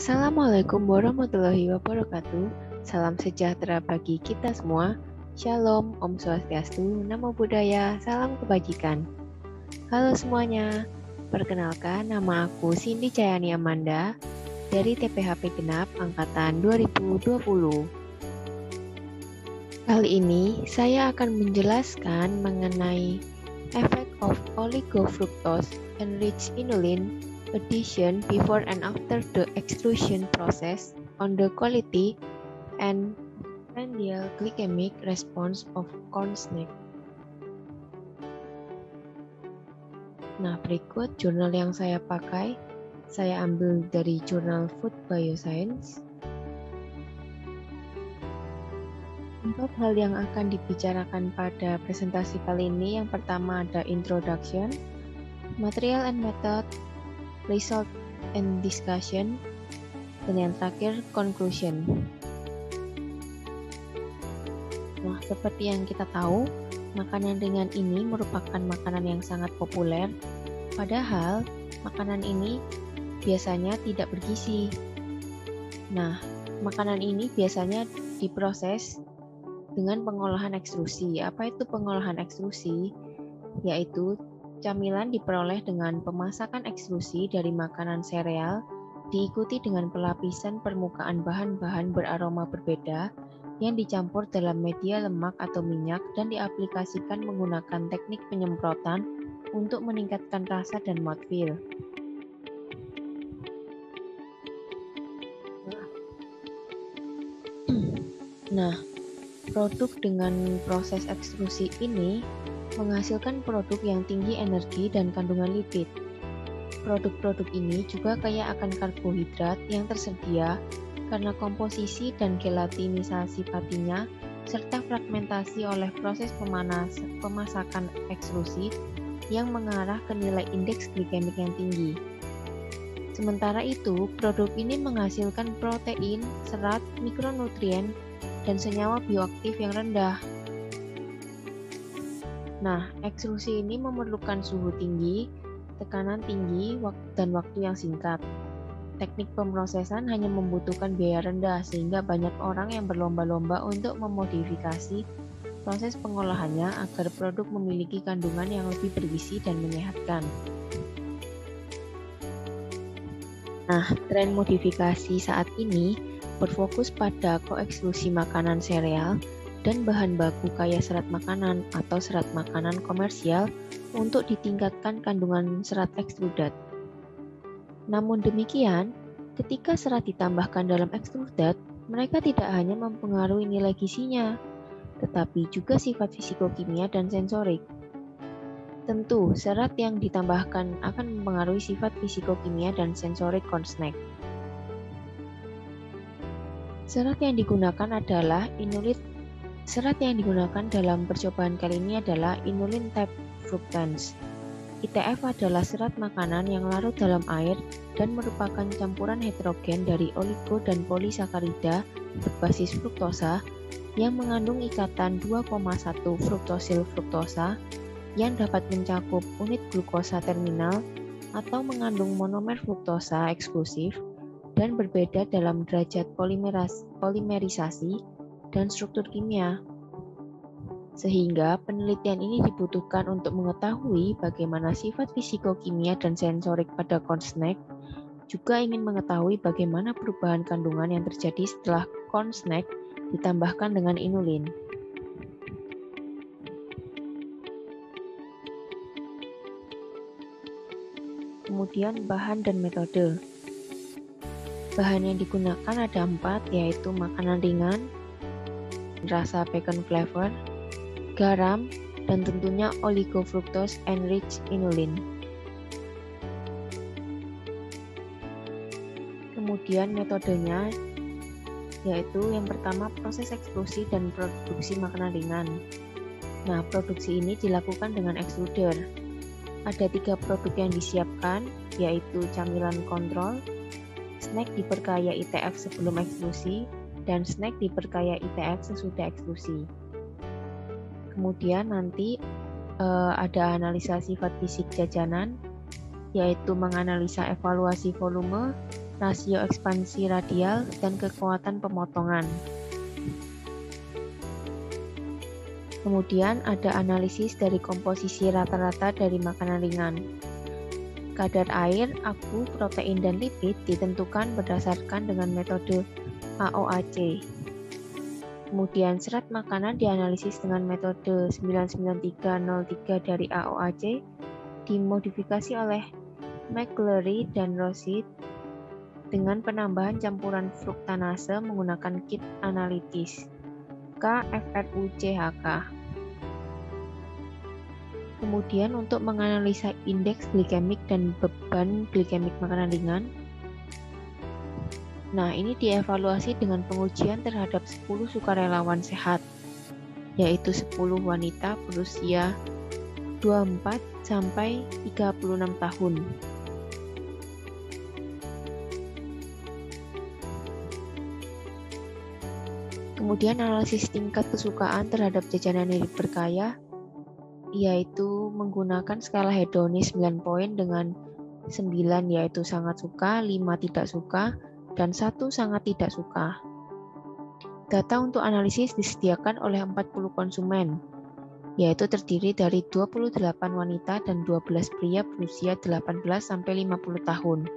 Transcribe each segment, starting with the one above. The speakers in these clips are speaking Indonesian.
Assalamualaikum warahmatullahi wabarakatuh. Salam sejahtera bagi kita semua. Shalom, Om Swastiastu, Namo Buddhaya, salam kebajikan. Halo semuanya, perkenalkan nama aku Cindy Cayani Amanda dari TPHP Genap Angkatan 2020. Kali ini saya akan menjelaskan mengenai effect of oligofructose enriched inulin addition before and after the extrusion process on the quality and prandial glycemic response of corn snack. Nah, berikut jurnal yang saya pakai. Saya ambil dari jurnal Food Bioscience. Untuk hal yang akan dibicarakan pada presentasi kali ini, yang pertama ada introduction, material and method, result and discussion, dan yang terakhir conclusion. Nah, seperti yang kita tahu, makanan ringan ini merupakan makanan yang sangat populer, padahal makanan ini biasanya tidak bergizi. Nah, makanan ini biasanya diproses dengan pengolahan ekstrusi. Apa itu pengolahan ekstrusi? Yaitu camilan diperoleh dengan pemasakan ekstrusi dari makanan sereal, diikuti dengan pelapisan permukaan bahan-bahan beraroma berbeda yang dicampur dalam media lemak atau minyak dan diaplikasikan menggunakan teknik penyemprotan untuk meningkatkan rasa dan mouthfeel. Nah, produk dengan proses ekstrusi ini menghasilkan produk yang tinggi energi dan kandungan lipid. Produk-produk ini juga kaya akan karbohidrat yang tersedia karena komposisi dan gelatinisasi patinya serta fragmentasi oleh proses pemasakan ekstrusi yang mengarah ke nilai indeks glikemik yang tinggi. Sementara itu, produk ini menghasilkan protein, serat, mikronutrien, dan senyawa bioaktif yang rendah. Nah, ekstrusi ini memerlukan suhu tinggi, tekanan tinggi, dan waktu yang singkat. Teknik pemrosesan hanya membutuhkan biaya rendah sehingga banyak orang yang berlomba-lomba untuk memodifikasi proses pengolahannya agar produk memiliki kandungan yang lebih bergizi dan menyehatkan. Nah, tren modifikasi saat ini berfokus pada koekstrusi makanan sereal dan bahan baku kaya serat makanan atau serat makanan komersial untuk ditingkatkan kandungan serat ekstrudat. Namun demikian, ketika serat ditambahkan dalam ekstrudat, mereka tidak hanya mempengaruhi nilai gizinya, tetapi juga sifat fisikokimia dan sensorik. Tentu, serat yang ditambahkan akan mempengaruhi sifat fisikokimia dan sensorik corn snack. Serat yang digunakan dalam percobaan kali ini adalah inulin type fructans. ITF adalah serat makanan yang larut dalam air dan merupakan campuran heterogen dari oligo dan polisakarida berbasis fruktosa yang mengandung ikatan 2,1 fruktosil fruktosa yang dapat mencakup unit glukosa terminal atau mengandung monomer fruktosa eksklusif dan berbeda dalam derajat polimerisasi dan struktur kimia. Sehingga penelitian ini dibutuhkan untuk mengetahui bagaimana sifat fisikokimia dan sensorik pada corn snack, juga ingin mengetahui bagaimana perubahan kandungan yang terjadi setelah corn snack ditambahkan dengan inulin. Kemudian bahan dan metode. Bahan yang digunakan ada 4, yaitu makanan ringan, rasa bacon flavor, garam, dan tentunya oligofructose enriched inulin. Kemudian metodenya yaitu yang pertama proses ekstrusi dan produksi makanan ringan. Nah, produksi ini dilakukan dengan extruder. Ada 3 produk yang disiapkan, yaitu camilan kontrol, snack diperkaya ITF sebelum ekstrusi, dan snack diperkaya ITF sesudah ekstrusi. Kemudian nanti ada analisa sifat fisik jajanan, yaitu menganalisa evaluasi volume, rasio ekspansi radial, dan kekuatan pemotongan. Kemudian ada analisis dari komposisi rata-rata dari makanan ringan. Kadar air, abu, protein, dan lipid ditentukan berdasarkan dengan metode AOAC. Kemudian serat makanan dianalisis dengan metode 99303 dari AOAC, dimodifikasi oleh McClary dan Rosit dengan penambahan campuran fruktanase menggunakan kit analitis KFRUCHK. Kemudian untuk menganalisa indeks glikemik dan beban glikemik makanan ringan, nah ini dievaluasi dengan pengujian terhadap 10 sukarelawan sehat, yaitu 10 wanita berusia 24 sampai 36 tahun. Kemudian analisis tingkat kesukaan terhadap jajanan yang berkaya, yaitu menggunakan skala hedonis 9 poin dengan 9 yaitu sangat suka, 5 tidak suka, dan 1 sangat tidak suka. Data untuk analisis disediakan oleh 40 konsumen, yaitu terdiri dari 28 wanita dan 12 pria berusia 18 sampai 50 tahun.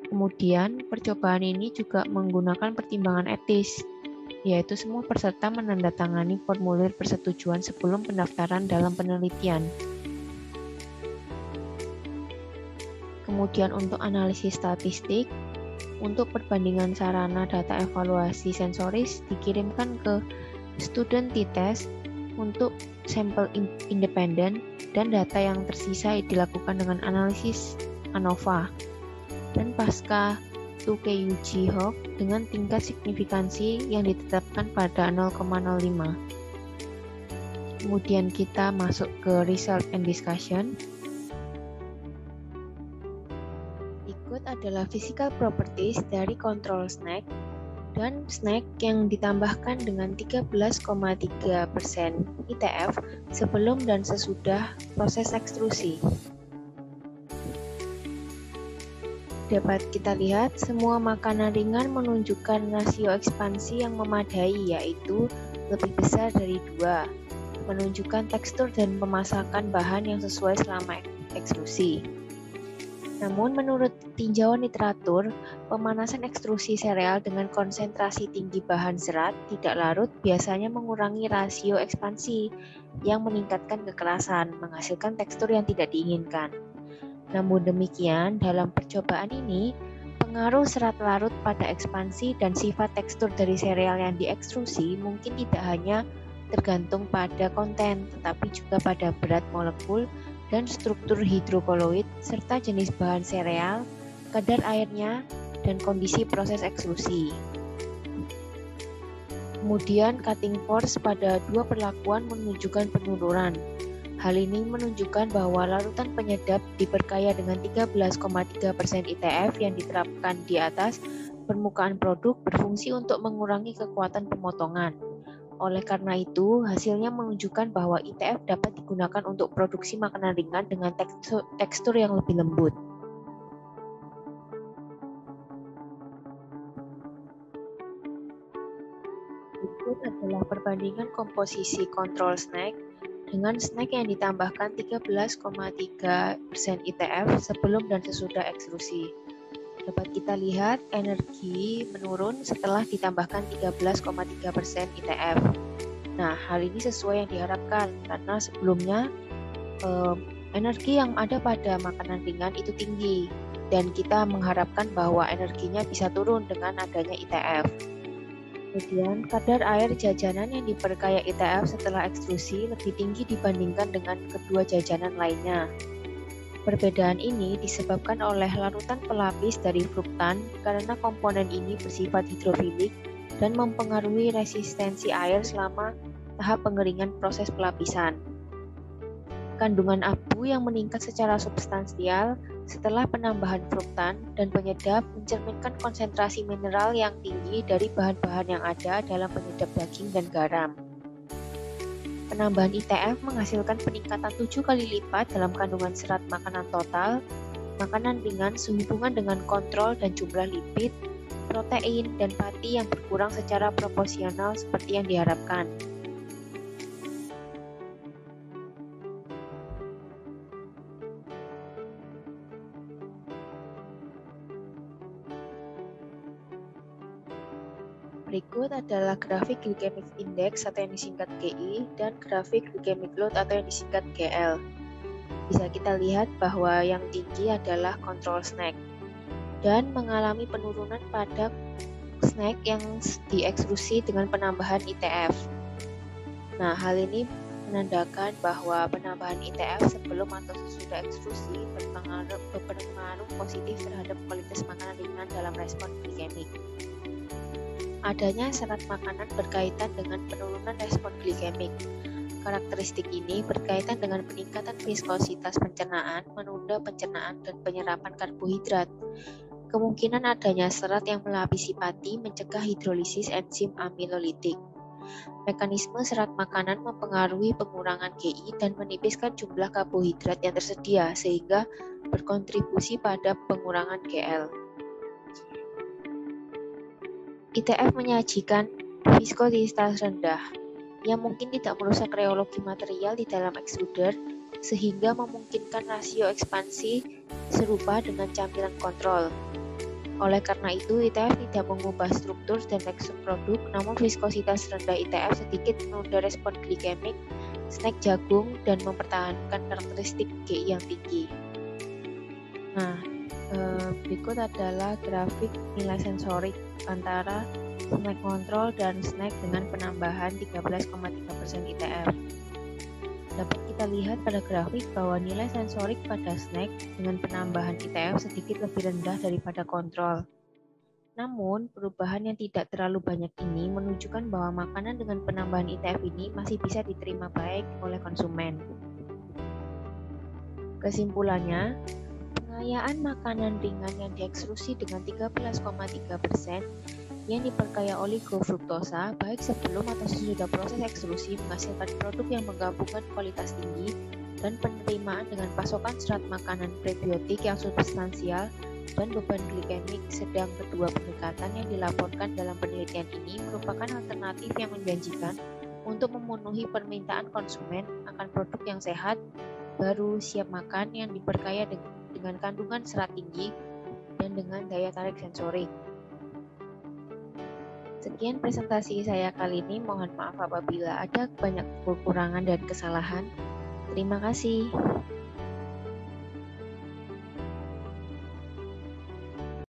Kemudian, percobaan ini juga menggunakan pertimbangan etis, yaitu semua peserta menandatangani formulir persetujuan sebelum pendaftaran dalam penelitian. Kemudian untuk analisis statistik, untuk perbandingan sarana data evaluasi sensoris dikirimkan ke student t-test untuk sampel independen dan data yang tersisa dilakukan dengan analisis ANOVA dan pasca 2KUG Hawk dengan tingkat signifikansi yang ditetapkan pada 0,05. Kemudian kita masuk ke result and discussion. Berikut adalah physical properties dari control snack dan snack yang ditambahkan dengan 13,3% ITF sebelum dan sesudah proses ekstrusi. Dapat kita lihat semua makanan ringan menunjukkan rasio ekspansi yang memadai, yaitu lebih besar dari 2, menunjukkan tekstur dan pemasakan bahan yang sesuai selama ekstrusi. Namun menurut tinjauan literatur, pemanasan ekstrusi sereal dengan konsentrasi tinggi bahan serat tidak larut biasanya mengurangi rasio ekspansi yang meningkatkan kekerasan, menghasilkan tekstur yang tidak diinginkan. Namun demikian, dalam percobaan ini, pengaruh serat larut pada ekspansi dan sifat tekstur dari sereal yang diekstrusi mungkin tidak hanya tergantung pada konten, tetapi juga pada berat molekul dan struktur hidrokoloid, serta jenis bahan sereal, kadar airnya, dan kondisi proses ekstrusi. Kemudian, cutting force pada dua perlakuan menunjukkan penurunan. Hal ini menunjukkan bahwa larutan penyedap diperkaya dengan 13,3% ITF yang diterapkan di atas permukaan produk berfungsi untuk mengurangi kekuatan pemotongan. Oleh karena itu, hasilnya menunjukkan bahwa ITF dapat digunakan untuk produksi makanan ringan dengan tekstur yang lebih lembut. Berikut adalah perbandingan komposisi control snack dengan snack yang ditambahkan 13,3% ITF sebelum dan sesudah ekstrusi. Dapat kita lihat energi menurun setelah ditambahkan 13,3% ITF. Nah, hal ini sesuai yang diharapkan karena sebelumnya energi yang ada pada makanan ringan itu tinggi dan kita mengharapkan bahwa energinya bisa turun dengan adanya ITF. Kemudian, kadar air jajanan yang diperkaya ITF setelah ekstrusi lebih tinggi dibandingkan dengan kedua jajanan lainnya. Perbedaan ini disebabkan oleh larutan pelapis dari fruktan karena komponen ini bersifat hidrofilik dan mempengaruhi resistensi air selama tahap pengeringan proses pelapisan. Kandungan abu yang meningkat secara substansial setelah penambahan fruktan dan penyedap mencerminkan konsentrasi mineral yang tinggi dari bahan-bahan yang ada dalam penyedap daging dan garam. Penambahan ITF menghasilkan peningkatan 7 kali lipat dalam kandungan serat makanan total Makanan ringan sehubungan dengan kontrol dan jumlah lipid, protein, dan pati yang berkurang secara proporsional seperti yang diharapkan. Berikut adalah grafik glycemic index atau yang disingkat GI dan grafik glycemic load atau yang disingkat GL. Bisa kita lihat bahwa yang tinggi adalah kontrol snack dan mengalami penurunan pada snack yang diekstrusi dengan penambahan ITF. Nah, hal ini menandakan bahwa penambahan ITF sebelum atau sesudah ekstrusi berpengaruh positif terhadap kualitas makanan ringan dalam respon glikemik. Adanya serat makanan berkaitan dengan penurunan respon glikemik. Karakteristik ini berkaitan dengan peningkatan viskositas pencernaan, menunda pencernaan dan penyerapan karbohidrat. Kemungkinan adanya serat yang melapisi pati mencegah hidrolisis enzim amilolitik. Mekanisme serat makanan mempengaruhi pengurangan GI dan menipiskan jumlah karbohidrat yang tersedia sehingga berkontribusi pada pengurangan GL. ITF menyajikan viskositas rendah yang mungkin tidak merusak reologi material di dalam ekstruder sehingga memungkinkan rasio ekspansi serupa dengan camilan kontrol. Oleh karena itu, ITF tidak mengubah struktur dan tekstur produk, namun viskositas rendah ITF sedikit menunda respon glikemik snack jagung dan mempertahankan karakteristik GI yang tinggi. Nah, berikut adalah grafik nilai sensorik antara snack kontrol dan snack dengan penambahan 13,3% ITF. Dapat kita lihat pada grafik bahwa nilai sensorik pada snack dengan penambahan ITF sedikit lebih rendah daripada kontrol. Namun, perubahan yang tidak terlalu banyak ini menunjukkan bahwa makanan dengan penambahan ITF ini masih bisa diterima baik oleh konsumen. Kesimpulannya, pengayaan makanan ringan yang diekstrusi dengan 13,3% yang diperkaya oligofruktosa baik sebelum atau sesudah proses ekstrusi menghasilkan produk yang menggabungkan kualitas tinggi dan penerimaan dengan pasokan serat makanan prebiotik yang substansial dan beban glikemik sedang. Kedua pendekatan yang dilaporkan dalam penelitian ini merupakan alternatif yang menjanjikan untuk memenuhi permintaan konsumen akan produk yang sehat, baru, siap makan yang diperkaya dengan kandungan serat tinggi dan dengan daya tarik sensorik. Sekian presentasi saya kali ini, mohon maaf apabila ada banyak kekurangan dan kesalahan. Terima kasih.